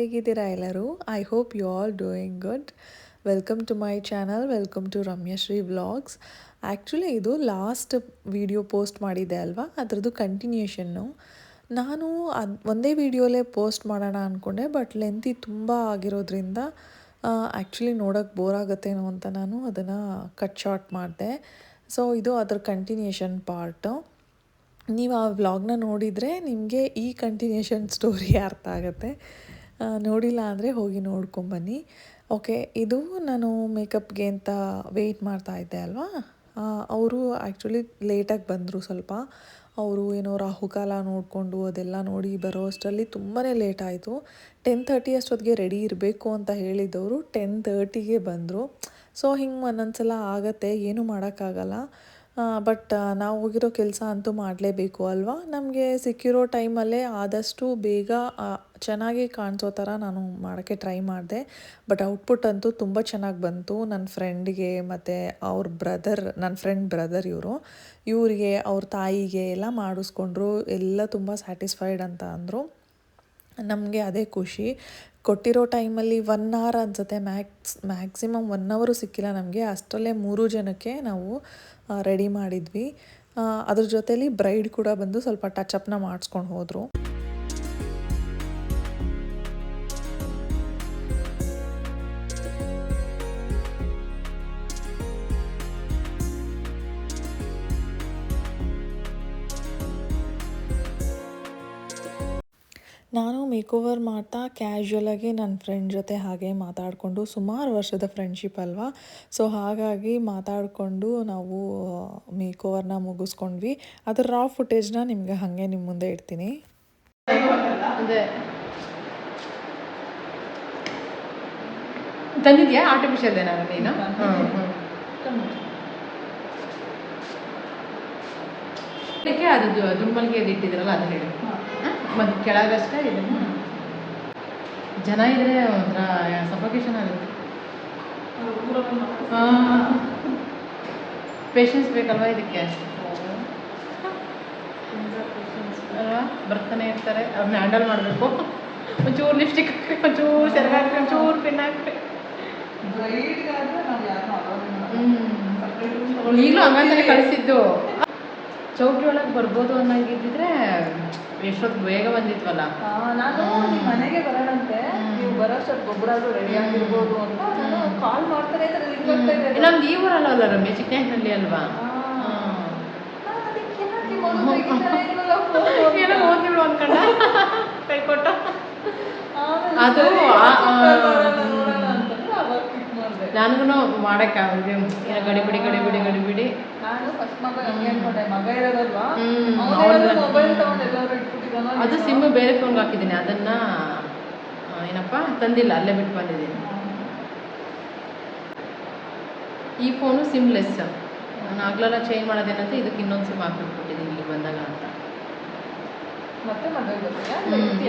ಹೇಗಿದ್ದೀರಾ ಎಲ್ಲರೂ? I hope you all doing good. Welcome to my channel, welcome to Ramyashree vlogs. Actually ಇದು last video post ಮಾಡಿದ್ದೆ ಅಲ್ವಾ, ಅದರದ್ದು ಕಂಟಿನ್ಯೂಷನ್ನು. ನಾನು ಒಂದೇ ವಿಡಿಯೋಲೇ ಪೋಸ್ಟ್ ಮಾಡೋಣ ಅಂದ್ಕೊಂಡೆ, ಬಟ್ ಲೆಂತಿ ತುಂಬ ಆಗಿರೋದ್ರಿಂದ ಆ್ಯಕ್ಚುಲಿ ನೋಡೋಕ್ಕೆ ಬೋರ್ ಆಗುತ್ತೇನೋ ಅಂತ ನಾನು ಅದನ್ನು ಕಟ್ ಶಾರ್ಟ್ ಮಾಡಿದೆ. ಸೊ ಇದು ಅದರ ಕಂಟಿನ್ಯೂಷನ್ ಪಾರ್ಟು. ನೀವು ಆ ವ್ಲಾಗ್ನ ನೋಡಿದರೆ ನಿಮಗೆ ಈ ಕಂಟಿನ್ಯೂಷನ್ ಸ್ಟೋರಿ ಅರ್ಥ ಆಗುತ್ತೆ. ನೋಡಿಲ್ಲ ಅಂದರೆ ಹೋಗಿ ನೋಡ್ಕೊಂಬನ್ನಿ. ಓಕೆ, ಇದು ನಾನು ಮೇಕಪ್ಗೆ ಅಂತ ವೆಯ್ಟ್ ಮಾಡ್ತಾಯಿದ್ದೆ ಅಲ್ವಾ, ಅವರು ಆ್ಯಕ್ಚುಲಿ ಲೇಟಾಗಿ ಬಂದರು. ಸ್ವಲ್ಪ ಅವರು ಏನೋ ರಾಹುಕಾಲ ನೋಡಿಕೊಂಡು ಅದೆಲ್ಲ ನೋಡಿ ಬರೋ ಅಷ್ಟರಲ್ಲಿ ತುಂಬಾ ಲೇಟ್ ಆಯಿತು. 10:30 ಅಷ್ಟೊತ್ತಿಗೆ ರೆಡಿ ಇರಬೇಕು ಅಂತ ಹೇಳಿದ್ದವರು 10:30ಗೆ ಬಂದರು. ಸೊ ಹಿಂಗೆ ಒಂದೊಂದು ಸಲ ಆಗುತ್ತೆ, ಏನೂ ಮಾಡೋಕ್ಕಾಗಲ್ಲ. ಬಟ್ ನಾವು ಹೋಗಿರೋ ಕೆಲಸ ಅಂತೂ ಮಾಡಲೇಬೇಕು ಅಲ್ವಾ. ನಮಗೆ ಸಿಕ್ಕಿರೋ ಟೈಮಲ್ಲೇ ಆದಷ್ಟು ಬೇಗ ಚೆನ್ನಾಗಿ ಕಾಣಿಸೋ ಥರ ನಾನು ಮಾಡೋಕ್ಕೆ ಟ್ರೈ ಮಾಡಿದೆ. ಬಟ್ ಔಟ್ಪುಟ್ ಅಂತೂ ತುಂಬ ಚೆನ್ನಾಗಿ ಬಂತು. ನನ್ನ ಫ್ರೆಂಡಿಗೆ ಮತ್ತು ನನ್ನ ಫ್ರೆಂಡ್ ಬ್ರದರ್ ಇವರಿಗೆ ಅವ್ರ ತಾಯಿಗೆ ಎಲ್ಲ ಮಾಡಿಸ್ಕೊಂಡ್ರು. ಎಲ್ಲ ತುಂಬ ಸ್ಯಾಟಿಸ್ಫೈಡ್ ಅಂತ ಅಂದರು. ನಮಗೆ ಅದೇ ಖುಷಿ. ಕೊಟ್ಟಿರೋ ಟೈಮಲ್ಲಿ 1 hour ಅನಿಸುತ್ತೆ, ಮ್ಯಾಕ್ಸಿಮಮ್ 1 hour ಸಿಕ್ಕಿಲ್ಲ ನಮಗೆ. ಅಷ್ಟರಲ್ಲೇ 3 ಜನಕ್ಕೆ ನಾವು ರೆಡಿ ಮಾಡಿದ್ವಿ. ಅದ್ರ ಜೊತೇಲಿ ಬ್ರೈಡ್ ಕೂಡ ಬಂದು ಸ್ವಲ್ಪ ಟಚಪ್ನ ಮಾಡಿಸ್ಕೊಂಡು ಹೋದರು. ನಾನು ಮೇಕೋವರ್ ಮಾಡ್ತಾ ಕ್ಯಾಶುಯಲಾಗಿ ನನ್ನ ಫ್ರೆಂಡ್ ಜೊತೆ ಹಾಗೆ ಮಾತಾಡಿಕೊಂಡು, ಸುಮಾರು ವರ್ಷದ ಫ್ರೆಂಡ್ಶಿಪ್ ಅಲ್ವಾ, ಸೊ ಹಾಗಾಗಿ ಮಾತಾಡಿಕೊಂಡು ನಾವು ಮೇಕೋವರ್ನ ಮುಗಿಸ್ಕೊಂಡ್ವಿ. ಅದರ ರಾ ಫುಟೇಜ್ನ ನಿಮಗೆ ಹಾಗೆ ನಿಮ್ಮ ಮುಂದೆ ಇಡ್ತೀನಿ. ತಂದಿದ್ಯಾ ಆರ್ಟಿಫಿಷಿಯಲ್ ಏನಾದ್ರು ನೀನು? ಅದು ದುಮ್ಮಲ್ಗೆ ಅದು ಇಟ್ಟಿದ್ರಲ್ಲ ಅದನ್ನ ಹೇಳಿ. ಮತ್ತು ಕೆಳಗಷ್ಟೇ ಇದನ್ನು ಜನ ಇದ್ರೆ ಒಂಥರ ಸಫೋಕೇಶನ್ ಆಗುತ್ತೆ. ಪೇಷನ್ಸ್ ಬೇಕಲ್ವಾ ಇದಕ್ಕೆ ಅಲ್ವಾ? ಬರ್ತಾನೆ ಇರ್ತಾರೆ, ಅವ್ರನ್ನ ಹ್ಯಾಂಡಲ್ ಮಾಡಬೇಕು. ಒಂಚೂರು ಲಿಪ್ಸ್ಟಿಕ್ ಹಾಕಿ, ಒಂಚೂರು ಸೆರಗ ಹಾಕಿ, ಒಂಚೂರು ಪಿನ್ ಹಾಕಿ. ಈಗಲೂ ಹಂಗಂತಾನೆ ಕಳಿಸಿದ್ದು. ಚೌಟ್ರಿ ಒಳಗೆ ಬರ್ಬೋದು ಅನ್ನಂಗಿದ್ದಿದ್ರೆ ಎಷ್ಟೊತ್ತು ಬೇಗ ಬಂದಿತ್ವಲ್ಲ. ನಾನು ಮನೆಗೆ ಬರೋಣಂತೆ, ನೀವು ಬರೋಷ್ಟೊತ್ತು ಗೊಬ್ಬರಾದ್ರು ರೆಡಿ ಆಗಿರ್ಬೋದು ಅಂತ ಕಾಲ್ ಮಾಡ್ತಾನೆ ಇದ್ದಾರೆ. ನಮ್ದು ಈ ಊರಲ್ಲ ಅಲ್ಲ ರಮ್ಯ, ಚಿಕ್ಕನಹಳ್ಳಿ ಅಲ್ವಾ? ಏನೋ ಓದಿಳು ಅನ್ಕೊಂಡ ಕೈ ಕೊಟ್ಟ. ಅದು ನನಗೂ ಮಾಡೋಕ್ಕಾಗುತ್ತೆ. ಏನೋ ಗಡಿಬಿಡಿ ಗಡಿಬಿಡಿ ಗಡಿಬಿಡಿ. ಅದು ಸಿಮ್ಮು ಬೇರೆ ಫೋನ್ಗೆ ಹಾಕಿದ್ದೀನಿ, ಅದನ್ನ ಏನಪ್ಪ ತಂದಿಲ್ಲ, ಅಲ್ಲೇ ಬಿಟ್ಟು ಬಂದಿದ್ದೀನಿ. ಈ ಫೋನು ಸಿಮ್ಲೆಸ್. ನಾನು ಆಗ್ಲೆಲ್ಲ ಚೇಂಜ್ ಮಾಡೋದೇನಂತ ಇದಕ್ಕೆ ಇನ್ನೊಂದು ಸಿಮ್ ಹಾಕಿಬಿಟ್ಟಿದ್ದೀನಿ ಇಲ್ಲಿ ಬಂದಾಗ ಅಂತ. ಮತ್ತೆ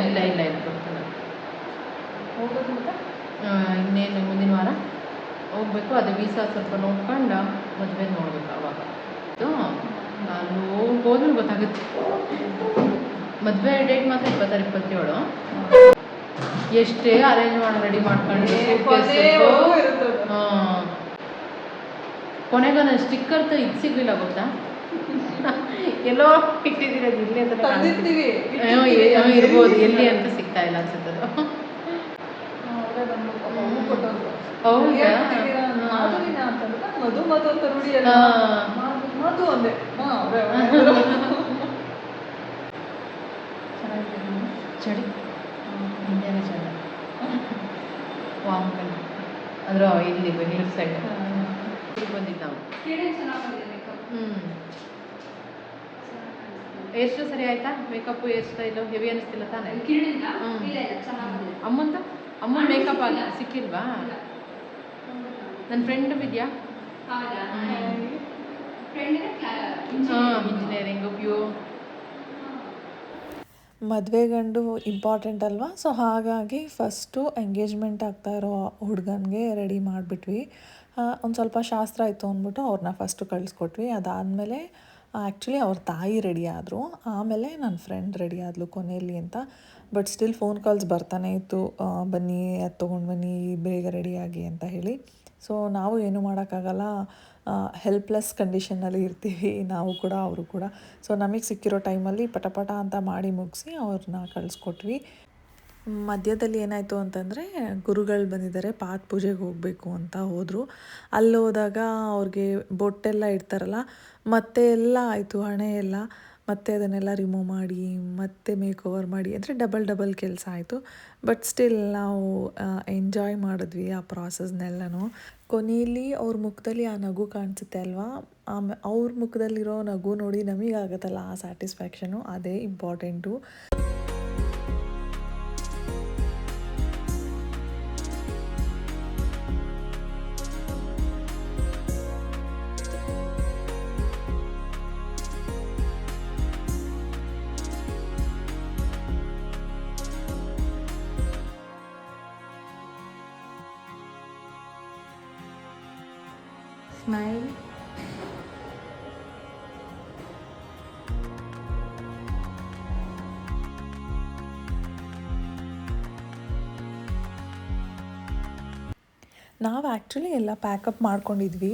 ಇಲ್ಲ ಇಲ್ಲ ಇಲ್ಲ ಬರ್ತಾನೆ. ಇನ್ನೇನು ಮುಂದಿನ ವಾರ ಹೋಗ್ಬೇಕು. ಅದು ವೀಸಾ ಸ್ವಲ್ಪ ನೋಡ್ಕೊಂಡು ಮದುವೆ ನೋಡ್ಬೇಕು. ಅವಾಗ ನಾನು ಹೋದ್ಮೇಲೆ ಗೊತ್ತಾಗುತ್ತೆ. ಮದುವೆ ಡೇಟ್ ಮಾತ್ರ 26-27. ಎಷ್ಟೇ ಅರೇಂಜ್ ಮಾಡಿ ರೆಡಿ ಮಾಡ್ಕೊಂಡು ಕೊನೆಗೆ ನಾನು ಸ್ಟಿಕ್ಕರ್ ಇದು ಸಿಗಲಿಲ್ಲ ಗೊತ್ತಾ, ಎಲ್ಲೋ ಇಟ್ಟಿದ್ದೀರಿ, ಅದು ಇಲ್ಲಿ ಅಂತ ಇರ್ಬೋದು, ಎಲ್ಲಿ ಅಂತ ಸಿಗ್ತಾ ಇಲ್ಲ ಅನ್ಸುತ್ತೆ. ಹೌದಾ? ಚಳಿ ಇಂಡಿಯಾನ ಚಳಿ ವಾಮಕಲ್ ಅಂದ್ರೆ ಇಲ್ಲಿ ಬೆಂಗಳೂರು ಸೈಡ್ ಬಂದಿದ್ದು ನಾವು. ಎಷ್ಟು ಸರಿ ಆಯ್ತಾ ಮೇಕಪ್, ಹೇರ್ ಸ್ಟೈಲು ಹೆವಿ ಅನಿಸ್ತಿಲ್ಲ ತಾನೇ? ಅಮ್ಮನ ಮೇಕಪ್ ಆಗ ಸಿಕ್ಕಿಲ್ವಾ? ನನ್ನ ಫ್ರೆಂಡ್ ವಿದ್ಯಾ ಇಂಜಿನಿಯರಿಂಗು ಪ್ಯೂ. ಮದುವೆ ಗಂಡು ಇಂಪಾರ್ಟೆಂಟ್ ಅಲ್ವಾ, ಸೊ ಹಾಗಾಗಿ ಫಸ್ಟು ಎಂಗೇಜ್ಮೆಂಟ್ ಆಗ್ತಾ ಇರೋ ಹುಡುಗನಿಗೆ ರೆಡಿ ಮಾಡಿಬಿಟ್ವಿ. ಒಂದು ಸ್ವಲ್ಪ ಶಾಸ್ತ್ರ ಆಯಿತು ಅಂದ್ಬಿಟ್ಟು ಅವ್ರನ್ನ ಫಸ್ಟು ಕಳಿಸ್ಕೊಟ್ವಿ. ಅದಾದಮೇಲೆ ಆ್ಯಕ್ಚುಲಿ ಅವ್ರ ತಾಯಿ ರೆಡಿ ಆದರು, ಆಮೇಲೆ ನನ್ನ ಫ್ರೆಂಡ್ ರೆಡಿ ಆದಳು ಕೊನೆಯಲ್ಲಿ ಅಂತ. ಬಟ್ ಸ್ಟಿಲ್ ಫೋನ್ ಕಾಲ್ಸ್ ಬರ್ತಾನೆ ಇತ್ತು, ಬನ್ನಿ ಅದು ತೊಗೊಂಡು ಬನ್ನಿ ಬೇಗ ರೆಡಿಯಾಗಿ ಅಂತ ಹೇಳಿ. ಸೊ ನಾವು ಏನೂ ಮಾಡೋಕ್ಕಾಗಲ್ಲ, ಹೆಲ್ಪ್ಲೆಸ್ ಕಂಡೀಷನ್ನಲ್ಲಿ ಇರ್ತೀವಿ ನಾವು ಕೂಡ ಅವರು ಕೂಡ. ಸೊ ನಮಗೆ ಸಿಕ್ಕಿರೋ ಟೈಮಲ್ಲಿ ಪಟ ಅಂತ ಮಾಡಿ ಮುಗಿಸಿ ಅವ್ರನ್ನ ಕಳಿಸ್ಕೊಟ್ವಿ. ಮಧ್ಯದಲ್ಲಿ ಏನಾಯಿತು ಅಂತಂದರೆ ಗುರುಗಳು ಬಂದಿದ್ದಾರೆ, ಪಾದ ಪೂಜೆಗೆ ಹೋಗಬೇಕು ಅಂತ ಹೋದರು. ಅಲ್ಲಿ ಹೋದಾಗ ಅವ್ರಿಗೆ ಬೊಟ್ಟೆಲ್ಲ ಇಡ್ತಾರಲ್ಲ, ಮತ್ತೆ ಎಲ್ಲ ಆಯಿತು, ಹಣೆ ಎಲ್ಲ ಮತ್ತೆ ಅದನ್ನೆಲ್ಲ ರಿಮೂವ್ ಮಾಡಿ ಮತ್ತೆ ಮೇಕ್ ಓವರ್ ಮಾಡಿ, ಅಂದರೆ ಡಬಲ್ ಕೆಲಸ ಆಯಿತು. ಬಟ್ ಸ್ಟಿಲ್ ನಾವು ಎಂಜಾಯ್ ಮಾಡಿದ್ವಿ ಆ ಪ್ರಾಸೆಸ್ನೆಲ್ಲನೂ. ಕೊನೆಯಲ್ಲಿ ಅವ್ರ ಮುಖದಲ್ಲಿ ಆ ನಗು ಕಾಣಿಸುತ್ತೆ ಅಲ್ವಾ, ಅವ್ರ ಮುಖದಲ್ಲಿರೋ ನಗು ನೋಡಿ ನಮಗಾಗತ್ತಲ್ಲ ಆ ಸ್ಯಾಟಿಸ್ಫ್ಯಾಕ್ಷನು, ಅದೇ ಇಂಪಾರ್ಟೆಂಟು. Smile. ನಾವು ಆ್ಯಕ್ಚುಲಿ ಎಲ್ಲ ಪ್ಯಾಕಪ್ ಮಾಡ್ಕೊಂಡಿದ್ವಿ,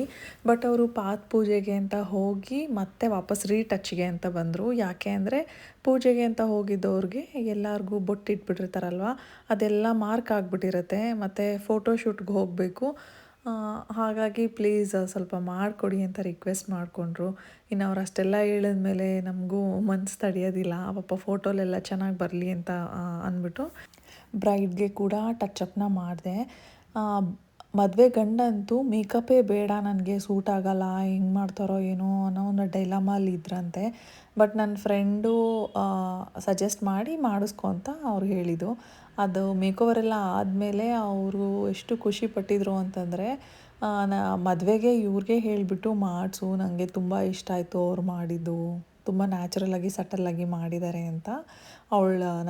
ಬಟ್ ಅವರು ಪಾದ ಪೂಜೆಗೆ ಅಂತ ಹೋಗಿ ಮತ್ತೆ ವಾಪಸ್ ರೀಟಚ್ಗೆ ಅಂತ ಬಂದರು. ಯಾಕೆ ಅಂದರೆ ಪೂಜೆಗೆ ಅಂತ ಹೋಗಿದ್ದವ್ರಿಗೆ ಎಲ್ಲರಿಗೂ ಬೊಟ್ಟಿಟ್ಬಿಟ್ಟಿರ್ತಾರಲ್ವ, ಅದೆಲ್ಲ ಮಾರ್ಕ್ ಆಗಿಬಿಟ್ಟಿರುತ್ತೆ, ಮತ್ತು ಫೋಟೋಶೂಟ್ಗೆ ಹೋಗಬೇಕು. ಹಾಗಾಗಿ ಪ್ಲೀಸ್ ಸ್ವಲ್ಪ ಮಾಡಿಕೊಡಿ ಅಂತ ರಿಕ್ವೆಸ್ಟ್ ಮಾಡಿಕೊಂಡ್ರು. ಇನ್ನು ಅವ್ರು ಅಷ್ಟೆಲ್ಲ ಹೇಳಿದ್ಮೇಲೆ ನಮಗೂ ಮನ್ಸು ತಡೆಯೋದಿಲ್ಲ, ಪಾಪ ಫೋಟೋಲೆಲ್ಲ ಚೆನ್ನಾಗಿ ಬರಲಿ ಅಂತ ಅಂದ್ಬಿಟ್ಟು ಬ್ರೈಡ್ಗೆ ಕೂಡ ಟಚಪ್ನ ಮಾಡಿದೆ. ಮದುವೆ ಗಂಡಂತೂ ಮೇಕಪ್ಪೇ ಬೇಡ, ನನಗೆ ಸೂಟ್ ಆಗೋಲ್ಲ, ಹೆಂಗೆ ಮಾಡ್ತಾರೋ ಏನೋ ಅನ್ನೋ ಒಂದು ಡೈಲಮಲ್ಲಿ ಇದ್ರಂತೆ. ಬಟ್ ನನ್ನ ಫ್ರೆಂಡು ಸಜೆಸ್ಟ್ ಮಾಡಿ ಮಾಡಿಸ್ಕೊ ಅಂತ ಅವ್ರು ಹೇಳಿದ್ದು. ಅದು ಮೇಕೋವರೆಲ್ಲ ಆದಮೇಲೆ ಅವರು ಎಷ್ಟು ಖುಷಿ ಪಟ್ಟಿದ್ರು ಅಂತಂದರೆ, ಮದುವೆಗೆ ಇವ್ರಿಗೆ ಹೇಳಿಬಿಟ್ಟು ಮಾಡಿಸು, ನನಗೆ ತುಂಬ ಇಷ್ಟ ಆಯಿತು ಅವ್ರು ಮಾಡಿದ್ದು, ತುಂಬ ನ್ಯಾಚುರಲಾಗಿ ಸಟಲಾಗಿ ಮಾಡಿದ್ದಾರೆ ಅಂತ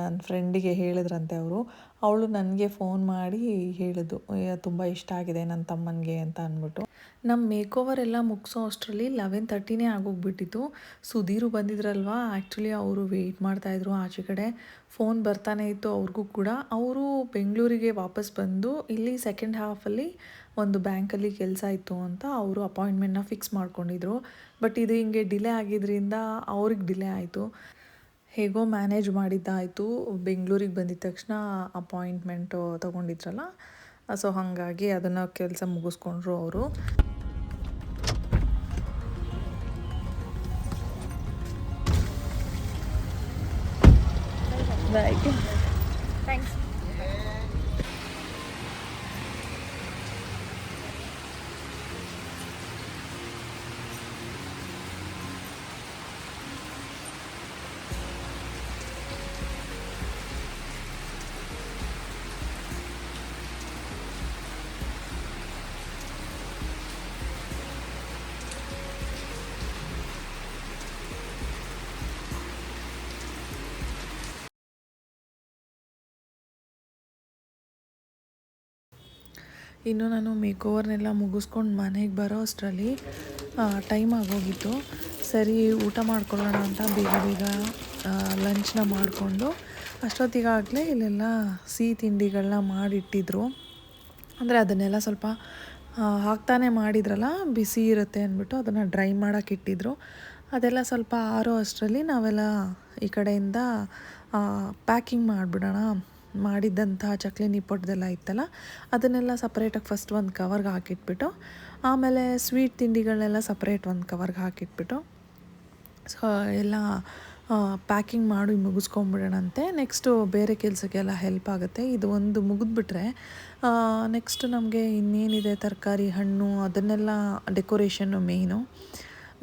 ನನ್ನ ಫ್ರೆಂಡಿಗೆ ಹೇಳಿದ್ರಂತೆ ಅವರು. ಅವಳು ನನಗೆ ಫೋನ್ ಮಾಡಿ ಹೇಳಿದ್ದು, ತುಂಬ ಇಷ್ಟ ಆಗಿದೆ ನನ್ನ ತಮ್ಮನಿಗೆ ಅಂತ ಅಂದ್ಬಿಟ್ಟು. ನಮ್ಮ ಮೇಕೋವರ್ ಎಲ್ಲ ಮುಗಿಸೋ ಅಷ್ಟರಲ್ಲಿ 11:30 ಆಗೋಗ್ಬಿಟ್ಟಿತ್ತು. ಸುಧೀರು ಬಂದಿದ್ರಲ್ವ, ಆ್ಯಕ್ಚುಲಿ ಅವರು ವೆಯ್ಟ್ ಮಾಡ್ತಾಯಿದ್ರು ಆಚೆ ಕಡೆ. ಫೋನ್ ಬರ್ತಾನೆ ಇತ್ತು ಅವ್ರಿಗೂ ಕೂಡ. ಅವರು ಬೆಂಗಳೂರಿಗೆ ವಾಪಸ್ ಬಂದು ಇಲ್ಲಿ ಸೆಕೆಂಡ್ ಹಾಫಲ್ಲಿ ಒಂದು ಬ್ಯಾಂಕಲ್ಲಿ ಕೆಲಸ ಇತ್ತು ಅಂತ ಅವರು ಅಪಾಯಿಂಟ್ಮೆಂಟ್ನ ಫಿಕ್ಸ್ ಮಾಡ್ಕೊಂಡಿದ್ರು. ಬಟ್ ಇದು ಹಿಂಗೆ ಡಿಲೇ ಆಗಿದ್ದರಿಂದ ಅವ್ರಿಗೆ ಡಿಲೇ ಆಯಿತು. ಹೇಗೋ ಮ್ಯಾನೇಜ್ ಮಾಡಿದ್ದಾಯಿತು. ಬೆಂಗಳೂರಿಗೆ ಬಂದಿದ್ದ ತಕ್ಷಣ ಅಪಾಯಿಂಟ್ಮೆಂಟು ತೊಗೊಂಡಿದ್ರಲ್ಲ, ಸೊ ಹಾಗಾಗಿ ಅದನ್ನು ಕೆಲಸ ಮುಗಿಸ್ಕೊಂಡ್ರು ಅವರು. ಥ್ಯಾಂಕ್ಸ್. ಇನ್ನು ನಾನು ಮೇಕೋವರ್ನೆಲ್ಲ ಮುಗಿಸ್ಕೊಂಡು ಮನೆಗೆ ಬರೋ ಅಷ್ಟರಲ್ಲಿ ಟೈಮ್ ಆಗೋಗಿತ್ತು. ಸರಿ ಊಟ ಮಾಡ್ಕೊಳ್ಳೋಣ ಅಂತ ಬೇಗ ಲಂಚ್ನ ಮಾಡಿಕೊಂಡು ಅಷ್ಟೊತ್ತಿಗಾಗಲೇ ಇಲ್ಲೆಲ್ಲ ಸಿಹಿ ತಿಂಡಿಗಳನ್ನ ಮಾಡಿಟ್ಟಿದ್ರು. ಅಂದರೆ ಅದನ್ನೆಲ್ಲ ಸ್ವಲ್ಪ ಹಾಕ್ತಾನೆ ಮಾಡಿದ್ರಲ್ಲ, ಬಿಸಿ ಇರುತ್ತೆ ಅಂದ್ಬಿಟ್ಟು ಅದನ್ನು ಡ್ರೈ ಮಾಡೋಕೆ ಇಟ್ಟಿದ್ರು. ಅದೆಲ್ಲ ಸ್ವಲ್ಪ ಆರೋ ಅಷ್ಟರಲ್ಲಿ ನಾವೆಲ್ಲ ಈ ಕಡೆಯಿಂದ ಪ್ಯಾಕಿಂಗ್ ಮಾಡಿಬಿಡೋಣ. ಮಾಡಿದ್ದಂತಹ ಚಕ್ಲಿ ನಿಪ್ಪಟ್ಟದೆಲ್ಲ ಇತ್ತಲ್ಲ, ಅದನ್ನೆಲ್ಲ ಸಪ್ರೇಟಾಗಿ ಫಸ್ಟ್ ಒಂದು ಕವರ್ಗೆ ಹಾಕಿಟ್ಬಿಟ್ಟು, ಆಮೇಲೆ ಸ್ವೀಟ್ ತಿಂಡಿಗಳನ್ನೆಲ್ಲ ಸಪ್ರೇಟ್ ಒಂದು ಕವರ್ಗೆ ಹಾಕಿಟ್ಬಿಟ್ಟು, ಸೊ ಎಲ್ಲ ಪ್ಯಾಕಿಂಗ್ ಮಾಡಿ ಮುಗಿಸ್ಕೊಂಬಿಡೋಣಂತೆ. ನೆಕ್ಸ್ಟು ಬೇರೆ ಕೆಲಸಕ್ಕೆಲ್ಲ ಹೆಲ್ಪ್ ಆಗುತ್ತೆ. ಇದು ಒಂದು ಮುಗಿದ್ಬಿಟ್ರೆ ನೆಕ್ಸ್ಟು ನಮಗೆ ಇನ್ನೇನಿದೆ, ತರಕಾರಿ ಹಣ್ಣು ಅದನ್ನೆಲ್ಲ ಡೆಕೋರೇಷನ್ನು ಮೇಯ್ನು.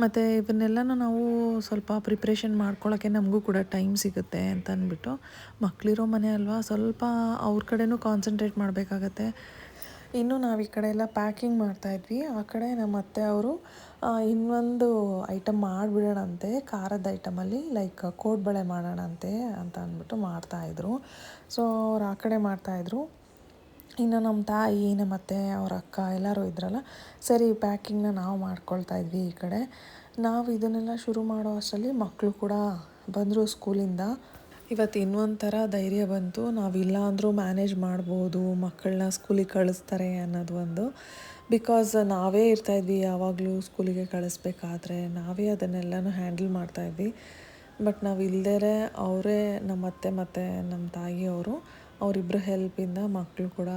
ಮತ್ತು ಇವನ್ನೆಲ್ಲನೂ ನಾವು ಸ್ವಲ್ಪ ಪ್ರಿಪ್ರೇಷನ್ ಮಾಡ್ಕೊಳ್ಳೋಕ್ಕೆ ನಮಗೂ ಕೂಡ ಟೈಮ್ ಸಿಗುತ್ತೆ ಅಂತ ಅಂದ್ಬಿಟ್ಟು, ಮಕ್ಕಳಿರೋ ಮನೆ ಅಲ್ವಾ, ಸ್ವಲ್ಪ ಅವ್ರ ಕಡೆನೂ ಕಾನ್ಸಂಟ್ರೇಟ್ ಮಾಡಬೇಕಾಗತ್ತೆ. ಇನ್ನು ನಾವು ಈ ಕಡೆ ಎಲ್ಲ ಪ್ಯಾಕಿಂಗ್ ಮಾಡ್ತಾಯಿದ್ವಿ. ಆ ಕಡೆ ನಮ್ಮ ಅತ್ತೆ ಅವರು ಇನ್ನೊಂದು ಐಟಮ್ ಮಾಡಿಬಿಡೋಣಂತೆ, ಖಾರದ ಐಟಮಲ್ಲಿ ಲೈಕ್ ಕೋಡ್ಬಳೆ ಮಾಡೋಣಂತೆ ಅಂತ ಅಂದ್ಬಿಟ್ಟು ಮಾಡ್ತಾಯಿದ್ರು. ಸೊ ಅವ್ರು ಆ ಕಡೆ ಮಾಡ್ತಾಯಿದ್ರು. ಇನ್ನು ನಮ್ಮ ತಾಯಿ ನಮ್ಮ ಅತ್ತೆ ಅವ್ರ ಅಕ್ಕ ಎಲ್ಲರೂ ಇದ್ರಲ್ಲ, ಸರಿ ಪ್ಯಾಕಿಂಗ್ನ ನಾವು ಮಾಡ್ಕೊಳ್ತಾ ಇದ್ವಿ ಈ ಕಡೆ. ನಾವು ಇದನ್ನೆಲ್ಲ ಶುರು ಮಾಡೋ ಅಷ್ಟರಲ್ಲಿ ಮಕ್ಕಳು ಕೂಡ ಬಂದರು ಸ್ಕೂಲಿಂದ. ಇವತ್ತು ಇನ್ನೊಂಥರ ಧೈರ್ಯ ಬಂತು, ನಾವಿಲ್ಲ ಅಂದರೂ ಮ್ಯಾನೇಜ್ ಮಾಡ್ಬೋದು, ಮಕ್ಕಳನ್ನ ಸ್ಕೂಲಿಗೆ ಕಳಿಸ್ತಾರೆ ಅನ್ನೋದು ಒಂದು. ಬಿಕಾಸ್ ನಾವೇ ಇರ್ತಾಯಿದ್ವಿ ಯಾವಾಗಲೂ ಸ್ಕೂಲಿಗೆ ಕಳಿಸ್ಬೇಕಾದ್ರೆ, ನಾವೇ ಅದನ್ನೆಲ್ಲನೂ ಹ್ಯಾಂಡಲ್ ಮಾಡ್ತಾಯಿದ್ವಿ. ಬಟ್ ನಾವು ಇಲ್ಲದೇ ಅವರೇ ನಮ್ಮ ಅತ್ತೆ ಮತ್ತು ನಮ್ಮ ತಾಯಿಯವರು ಅವರಿಬ್ಬರು ಹೆಲ್ಪಿಂದ ಮಕ್ಕಳು ಕೂಡ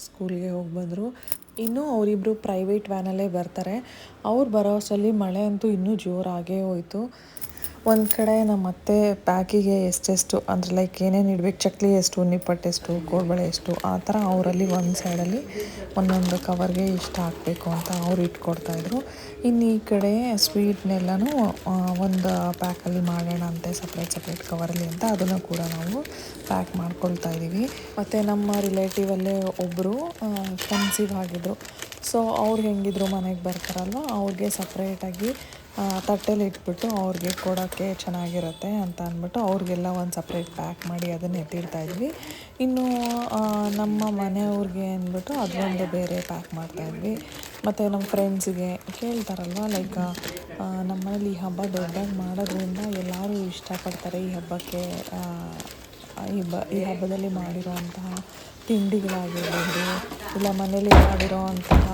ಸ್ಕೂಲ್ಗೆ ಹೋಗಿ ಬಂದರು. ಇನ್ನೂ ಅವರಿಬ್ಬರು ಪ್ರೈವೇಟ್ ವ್ಯಾನಲ್ಲೇ ಬರ್ತಾರೆ. ಅವ್ರು ಬರೋ ಅಷ್ಟರಲ್ಲಿ ಮಳೆ ಅಂತೂ ಇನ್ನೂ ಜೋರಾಗೇ ಹೋಯಿತು. ಒಂದು ಕಡೆ ನಮ್ಮ ಅತ್ತೆ ಪ್ಯಾಕಿಗೆ ಎಷ್ಟೆಷ್ಟು ಅಂದರೆ ಲೈಕ್ ಏನೇನು ಇಡಬೇಕು, ಚಕ್ಲಿ ಎಷ್ಟು, ನಿಪ್ಪಟ್ಟು ಎಷ್ಟು, ಕೋಡ್ಬಳೆ ಎಷ್ಟು, ಆ ಥರ ಅವರಲ್ಲಿ ಒಂದು ಸೈಡಲ್ಲಿ ಒಂದೊಂದು ಕವರ್ಗೆ ಇಷ್ಟು ಹಾಕಬೇಕು ಅಂತ ಅವ್ರು ಇಟ್ಕೊಡ್ತಾಯಿದ್ರು. ಇನ್ನು ಈ ಕಡೆ ಸ್ವೀಟ್ನೆಲ್ಲನೂ ಒಂದು ಪ್ಯಾಕಲ್ಲಿ ಮಾಡೋಣ ಅಂತೆ ಸಪ್ರೇಟ್ ಕವರಲ್ಲಿ ಅಂತ ಅದನ್ನು ಕೂಡ ನಾವು ಪ್ಯಾಕ್ ಮಾಡ್ಕೊಳ್ತಾ ಇದ್ದೀವಿ. ಮತ್ತು ನಮ್ಮ ರಿಲೇಟಿವಲ್ಲೇ ಒಬ್ಬರು ಕನ್ಸೀವ್ ಆಗಿದ್ರು. ಸೊ ಅವ್ರು ಹೆಂಗಿದ್ರು ಮನೆಗೆ ಬರ್ತಾರಲ್ವ, ಅವ್ರಿಗೆ ಸಪ್ರೇಟಾಗಿ ತಟ್ಟೆಲಿ ಇಟ್ಬಿಟ್ಟು ಅವ್ರಿಗೆ ಕೊಡೋಕ್ಕೆ ಚೆನ್ನಾಗಿರುತ್ತೆ ಅಂತ ಅಂದ್ಬಿಟ್ಟು ಅವ್ರಿಗೆಲ್ಲ ಒಂದು ಸಪ್ರೇಟ್ ಪ್ಯಾಕ್ ಮಾಡಿ ಅದನ್ನು ಎತ್ತಿಡ್ತಾಯಿದ್ವಿ. ಇನ್ನು ನಮ್ಮ ಮನೆಯವ್ರಿಗೆ ಅಂದ್ಬಿಟ್ಟು ಅದೊಂದು ಬೇರೆ ಪ್ಯಾಕ್ ಮಾಡ್ತಾಯಿದ್ವಿ. ಮತ್ತು ನಮ್ಮ ಫ್ರೆಂಡ್ಸಿಗೆ ಕೇಳ್ತಾರಲ್ವ, ಲೈಕ್ ನಮ್ಮ ಮನೇಲಿ ಈ ಹಬ್ಬ ದೊಡ್ಡದಾಗಿ ಮಾಡೋದ್ರಿಂದ ಎಲ್ಲರೂ ಇಷ್ಟಪಡ್ತಾರೆ ಈ ಹಬ್ಬಕ್ಕೆ. ಈ ಹಬ್ಬದಲ್ಲಿ ಮಾಡಿರೋಂತಹ ತಿಂಡಿಗಳಾಗಿರ್ಬೋದು, ಇಲ್ಲ ಮನೇಲಿ ಮಾಡಿರೋ ಅಂತಹ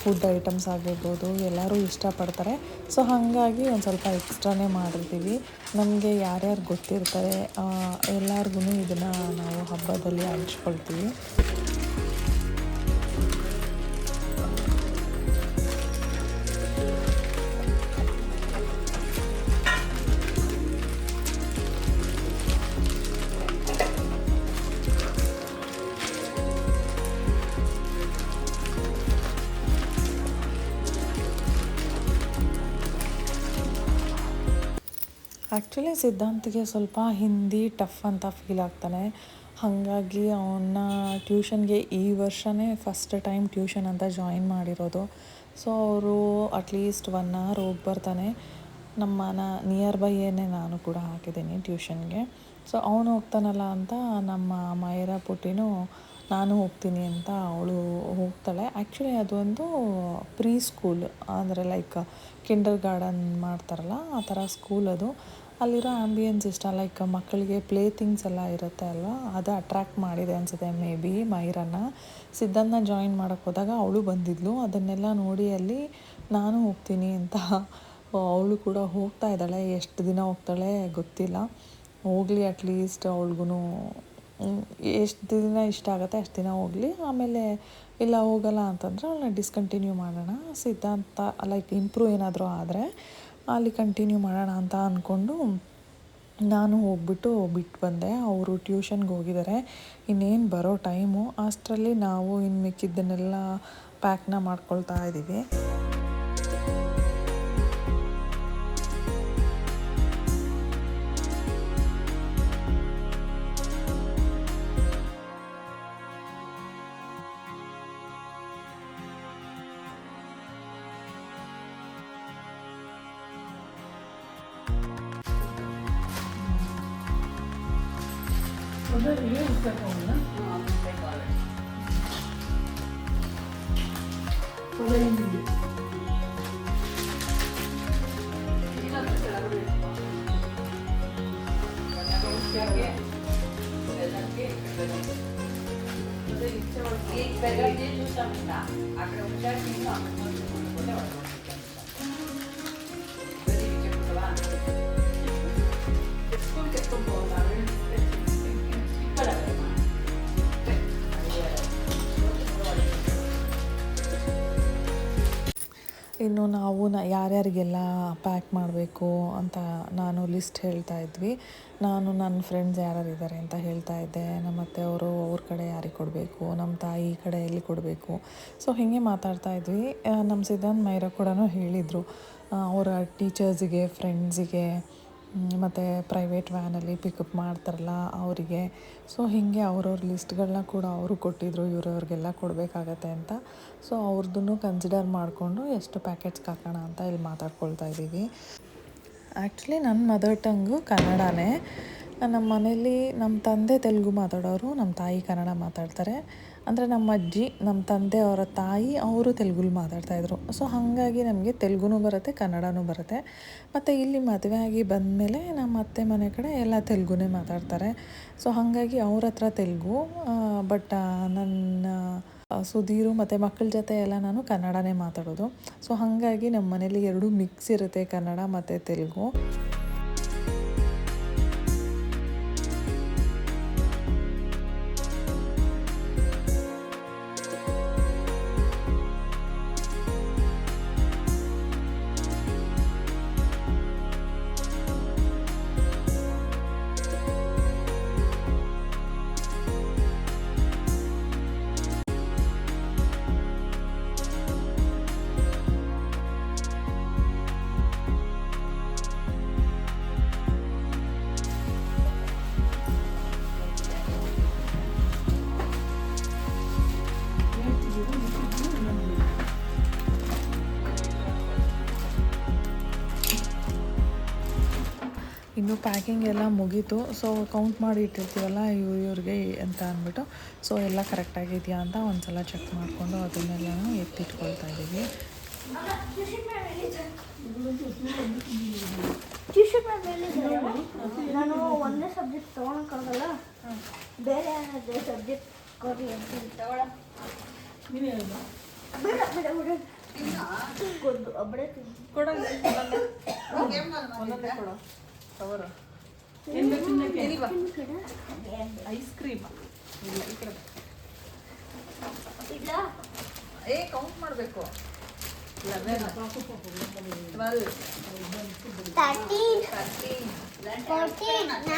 ಫುಡ್ ಐಟಮ್ಸ್ ಆಗಿರ್ಬೋದು, ಎಲ್ಲರೂ ಇಷ್ಟಪಡ್ತಾರೆ. ಸೊ ಹಾಗಾಗಿ ಒಂದು ಸ್ವಲ್ಪ ಎಕ್ಸ್ಟ್ರಾನೇ ಮಾಡಿರ್ತೀವಿ. ನಮಗೆ ಯಾರ್ಯಾರು ಗೊತ್ತಿರ್ತಾರೆ ಎಲ್ಲರಿಗೂ ಇದನ್ನು ನಾವು ಹಬ್ಬದಲ್ಲಿ ಹಂಚ್ಕೊಳ್ತೀವಿ. ಆ್ಯಕ್ಚುಲಿ ಸಿದ್ಧಾಂತಿಗೆ ಸ್ವಲ್ಪ ಹಿಂದಿ ಟಫ್ ಅಂತ ಫೀಲ್ ಆಗ್ತಾನೆ. ಹಾಗಾಗಿ ಅವನ್ನ ಟ್ಯೂಷನ್ಗೆ ಈ ವರ್ಷವೇ ಫಸ್ಟ್ ಟೈಮ್ ಟ್ಯೂಷನ್ ಅಂತ ಜಾಯಿನ್ ಮಾಡಿರೋದು. ಸೊ ಅವರು ಅಟ್ಲೀಸ್ಟ್ 1 hour ಹೋಗಿ ಬರ್ತಾನೆ. ನಮ್ಮ ನಿಯರ್ ಬೈಯೇ ನಾನು ಕೂಡ ಹಾಕಿದ್ದೀನಿ ಟ್ಯೂಷನ್ಗೆ. ಸೊ ಅವನು ಹೋಗ್ತಾನಲ್ಲ ಅಂತ ನಮ್ಮ ಮೈರಾ ಪುಟ್ಟಿನೂ ನಾನು ಹೋಗ್ತೀನಿ ಅಂತ ಅವಳು ಹೋಗ್ತಾಳೆ. ಆ್ಯಕ್ಚುಲಿ ಅದೊಂದು ಪ್ರೀ ಸ್ಕೂಲ್, ಅಂದರೆ ಲೈಕ್ ಕಿಂಡರ್ ಗಾರ್ಡನ್ ಮಾಡ್ತಾರಲ್ಲ ಆ ಥರ ಸ್ಕೂಲ್ ಅದು. ಅಲ್ಲಿರೋ ಆ್ಯಂಬಿಯನ್ಸ್ ಇಷ್ಟ, ಲೈಕ್ ಮಕ್ಕಳಿಗೆ ಪ್ಲೇ ಥಿಂಗ್ಸ್ ಎಲ್ಲ ಇರುತ್ತೆ ಅಲ್ವಾ, ಅದು ಅಟ್ರ್ಯಾಕ್ಟ್ ಮಾಡಿದೆ ಅನಿಸುತ್ತೆ ಮೇ ಬಿ ಮೈರನ್ನ. ಸಿದ್ಧಾಂತನ ಜಾಯಿನ್ ಮಾಡೋಕ್ಕೆ ಹೋದಾಗ ಅವಳು ಬಂದಿದ್ಲು. ಅದನ್ನೆಲ್ಲ ನೋಡಿ ಅಲ್ಲಿ ನಾನು ಹೋಗ್ತೀನಿ ಅಂತ ಅವಳು ಕೂಡ ಹೋಗ್ತಾ ಇದ್ದಾಳೆ. ಎಷ್ಟು ದಿನ ಹೋಗ್ತಾಳೆ ಗೊತ್ತಿಲ್ಲ, ಹೋಗಲಿ ಅಟ್ಲೀಸ್ಟ್ ಅವಳಿಗೂ ಎಷ್ಟು ದಿನ ಇಷ್ಟ ಆಗುತ್ತೆ ಅಷ್ಟು ದಿನ ಹೋಗಲಿ. ಆಮೇಲೆ ಇಲ್ಲ ಹೋಗಲ್ಲ ಅಂತಂದರೆ ಅವಳನ್ನ ಡಿಸ್ಕಂಟಿನ್ಯೂ ಮಾಡೋಣ. ಸಿದ್ಧಾಂತ ಲೈಕ್ ಇಂಪ್ರೂವ್ ಏನಾದರೂ ಆದರೆ ಅಲ್ಲಿ ಕಂಟಿನ್ಯೂ ಮಾಡೋಣ ಅಂತ ಅಂದ್ಕೊಂಡು ನಾನು ಹೋಗ್ಬಿಟ್ಟು ಬಿಟ್ಟು ಬಂದೆ. ಅವರು ಟ್ಯೂಷನ್ಗೆ ಹೋಗಿದ್ದಾರೆ, ಇನ್ನೇನು ಬರೋ ಟೈಮು. ಅಷ್ಟರಲ್ಲಿ ನಾವು ಇನ್ನು ಮಿಕ್ಕಿದ್ದನ್ನೆಲ್ಲ ಪ್ಯಾಕ್ನ ಮಾಡ್ಕೊಳ್ತಾ ಇದ್ದೀವಿ. ಇನ್ನು ನಾವು ಯಾರ್ಯಾರಿಗೆಲ್ಲ ಪ್ಯಾಕ್ ಮಾಡಬೇಕು ಅಂತ ನಾನು ಲಿಸ್ಟ್ ಹೇಳ್ತಾ ಇದ್ವಿ. ನಾನು ನನ್ನ ಫ್ರೆಂಡ್ಸ್ ಯಾರ್ಯಾರಿದ್ದಾರೆ ಅಂತ ಹೇಳ್ತಾ ಇದ್ದೆ. ನಮ್ಮ ಅತ್ತೆಯವರು ಅವ್ರ ಕಡೆ ಯಾರಿಗೆ ಕೊಡಬೇಕು, ನಮ್ಮ ತಾಯಿ ಕಡೆ ಎಲ್ಲಿ ಕೊಡಬೇಕು. ಸೊ ಹೀಗೆ ಮಾತಾಡ್ತಾ ಇದ್ವಿ. ನಮ್ಮ ಸಿದ್ಧಾಂತ ಮೈರಾ ಕೂಡ ಹೇಳಿದರು, ಅವರ ಟೀಚರ್ಸಿಗೆ, ಫ್ರೆಂಡ್ಸಿಗೆ ಮತ್ತು ಪ್ರೈವೇಟ್ ವ್ಯಾನಲ್ಲಿ ಪಿಕಪ್ ಮಾಡ್ತಾರಲ್ಲ ಅವರಿಗೆ. ಸೊ ಹೀಗೆ ಅವ್ರವ್ರ ಲಿಸ್ಟ್ಗಳನ್ನ ಕೂಡ ಅವರು ಕೊಟ್ಟಿದ್ದರು, ಇವ್ರವ್ರಿಗೆಲ್ಲ ಕೊಡಬೇಕಾಗತ್ತೆ ಅಂತ. ಸೊ ಅವ್ರದ್ದನ್ನು ಕನ್ಸಿಡರ್ ಮಾಡಿಕೊಂಡು ಎಷ್ಟು ಪ್ಯಾಕೆಟ್ಸ್ಗೆ ಹಾಕೋಣ ಅಂತ ಇಲ್ಲಿ ಮಾತಾಡ್ಕೊಳ್ತಾ ಇದ್ದೀವಿ. ಆ್ಯಕ್ಚುಲಿ ನನ್ನ ಮದರ್ ಟಂಗು ಕನ್ನಡನೇ. ನಮ್ಮ ಮನೇಲಿ ನಮ್ಮ ತಂದೆ ತೆಲುಗು ಮಾತಾಡೋರು, ನಮ್ಮ ತಾಯಿ ಕನ್ನಡ ಮಾತಾಡ್ತಾರೆ. ಅಂದರೆ ನಮ್ಮ ಅಜ್ಜಿ, ನಮ್ಮ ತಂದೆ ಅವರ ತಾಯಿ ಅವರು ತೆಲುಗಲ್ಲಿ ಮಾತಾಡ್ತಾಯಿದ್ರು. ಸೊ ಹಾಗಾಗಿ ನಮಗೆ ತೆಲುಗುನೂ ಬರುತ್ತೆ, ಕನ್ನಡನೂ ಬರುತ್ತೆ. ಮತ್ತು ಇಲ್ಲಿ ಮದುವೆ ಆಗಿ ಬಂದಮೇಲೆ ನಮ್ಮ ಅತ್ತೆ ಮನೆ ಕಡೆ ಎಲ್ಲ ತೆಲುಗುನೇ ಮಾತಾಡ್ತಾರೆ. ಸೊ ಹಾಗಾಗಿ ಅವ್ರ ಹತ್ರ ತೆಲುಗು, ಬಟ್ ನನ್ನ ಸುಧೀರು ಮತ್ತು ಮಕ್ಕಳ ಜೊತೆ ಎಲ್ಲ ನಾನು ಕನ್ನಡನೇ ಮಾತಾಡೋದು. ಸೊ ಹಾಗಾಗಿ ನಮ್ಮ ಮನೇಲಿ ಎರಡೂ ಮಿಕ್ಸ್ ಇರುತ್ತೆ, ಕನ್ನಡ ಮತ್ತು ತೆಲುಗು. ಇನ್ನು ಪ್ಯಾಕಿಂಗ್ ಎಲ್ಲ ಮುಗೀತು. ಸೊ ಕೌಂಟ್ ಮಾಡಿ ಇಟ್ಟಿರ್ತೀವಲ್ಲ ಇವ್ರಿಗೆ ಅಂತ ಅಂದ್ಬಿಟ್ಟು, ಸೊ ಎಲ್ಲ ಕರೆಕ್ಟಾಗಿದೆಯಾ ಅಂತ ಒಂದು ಸಲ ಚೆಕ್ ಮಾಡಿಕೊಂಡು ಅದನ್ನೆಲ್ಲನೂ ಎತ್ತಿಟ್ಕೊಳ್ತಾ ಇದ್ದೀವಿ. ನಾನು ಒಂದೇ ಸಬ್ಜೆಕ್ಟ್ ತೊಗೊಳಕ್ಕಾಗಲ್ಲ, ಬೇರೆ ಸಬ್ಜೆಕ್ಟ್ ಕೊಡಿ ಅಂತ ತಗೊಳ. ಬೇಡ ಬೇಡ ಬಿಡ ಒಬ್ಬಳೇ ಕೊಡೋದು ಕೊಡೋ ತಗೋರು. ಐಸ್ ಕ್ರೀಮ್ ಇಲ್ಲ, ಕೌಂಟ್ ಮಾಡಬೇಕು. 11, 12, 13, 14, 17, ಅಷ್ಟೇ 17.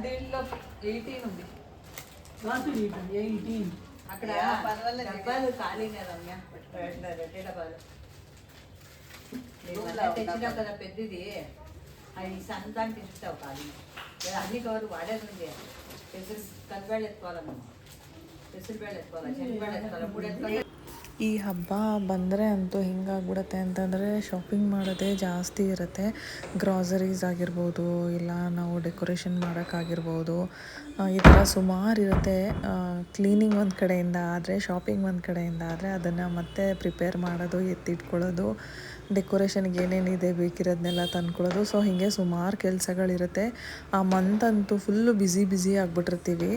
దీంట్లో 18 ఉంది. అక్కడ డబ్బాలు ఖాళీనే రమ్య, రెడ్డి డబ్బాలు తెచ్చినావు కదా పెద్దది, అవి సంతానికి ఇస్తావు ఖాళీ. అన్ని కవర్ వాడేది ఉంది. పెసరు కందిబేళ్ళు ఎత్తుకోవాలి, మనం పెసరు ಬೇಳೆ ఎత్తుకోవాలి, శనగಬೇಳೆ ఎత్తుకోవాలి, 3 ఎత్తుకోవాలి. ಈ ಹಬ್ಬ ಬಂದರೆ ಅಂತೂ ಹಿಂಗಾಗ್ಬಿಡುತ್ತೆ ಅಂತಂದರೆ ಶಾಪಿಂಗ್ ಮಾಡೋದೇ ಜಾಸ್ತಿ ಇರುತ್ತೆ. ಗ್ರಾಸರೀಸ್ ಆಗಿರ್ಬೋದು, ಇಲ್ಲ ನಾವು ಡೆಕೋರೇಷನ್ ಮಾಡೋಕ್ಕಾಗಿರ್ಬೋದು, ಈ ಥರ ಸುಮಾರು ಇರುತ್ತೆ. ಕ್ಲೀನಿಂಗ್ ಒಂದು ಕಡೆಯಿಂದ ಆದರೆ, ಶಾಪಿಂಗ್ ಒಂದು ಕಡೆಯಿಂದ ಆದರೆ, ಅದನ್ನು ಮತ್ತೆ ಪ್ರಿಪೇರ್ ಮಾಡೋದು, ಎತ್ತಿಟ್ಕೊಳ್ಳೋದು, ಡೆಕೋರೇಷನ್ಗೆ ಏನೇನಿದೆ ಬೇಕಿರೋದನ್ನೆಲ್ಲ ತಂದ್ಕೊಳ್ಳೋದು. ಸೊ ಹೀಗೆ ಸುಮಾರು ಕೆಲಸಗಳಿರುತ್ತೆ. ಆ ಮಂತ್ ಅಂತೂ ಫುಲ್ಲು ಬ್ಯುಸಿ ಆಗಿಬಿಟ್ಟಿರ್ತೀವಿ.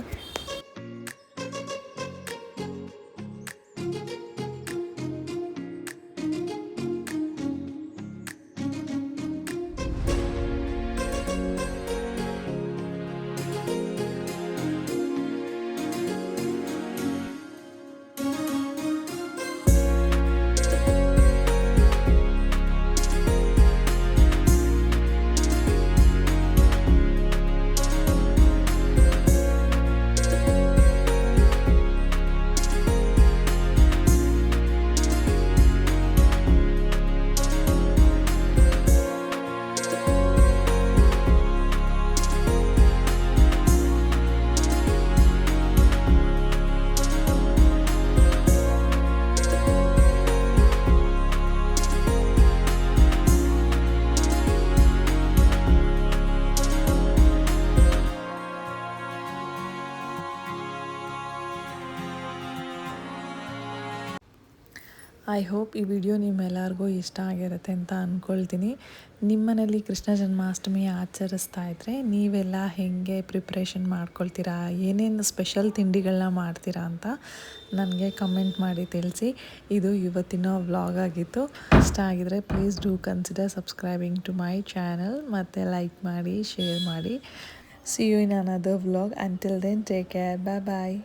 ಐ ಹೋಪ್ ಈ ವಿಡಿಯೋ ನಿಮ್ಮೆಲ್ಲರಿಗೂ ಇಷ್ಟ ಆಗಿರುತ್ತೆ ಅಂತ ಅಂದ್ಕೊಳ್ತೀನಿ. ನಿಮ್ಮ ಮನೇಲಿ ಕೃಷ್ಣ ಜನ್ಮಾಷ್ಟಮಿ ಆಚರಿಸ್ತಾ ಇದ್ದರೆ ನೀವೆಲ್ಲ ಹೇಗೆ ಪ್ರಿಪ್ರೇಷನ್ ಮಾಡ್ಕೊಳ್ತೀರಾ, ಏನೇನು ಸ್ಪೆಷಲ್ ತಿಂಡಿಗಳನ್ನ ಮಾಡ್ತೀರಾ ಅಂತ ನನಗೆ ಕಮೆಂಟ್ ಮಾಡಿ ತಿಳಿಸಿ. ಇದು ಇವತ್ತಿನ ವ್ಲಾಗ್ ಆಗಿತ್ತು. ಇಷ್ಟ ಆಗಿದರೆ please do consider subscribing to my channel, ಮತ್ತು ಲೈಕ್ ಮಾಡಿ, ಶೇರ್ ಮಾಡಿ. See you in another vlog. Until then, take care. Bye bye.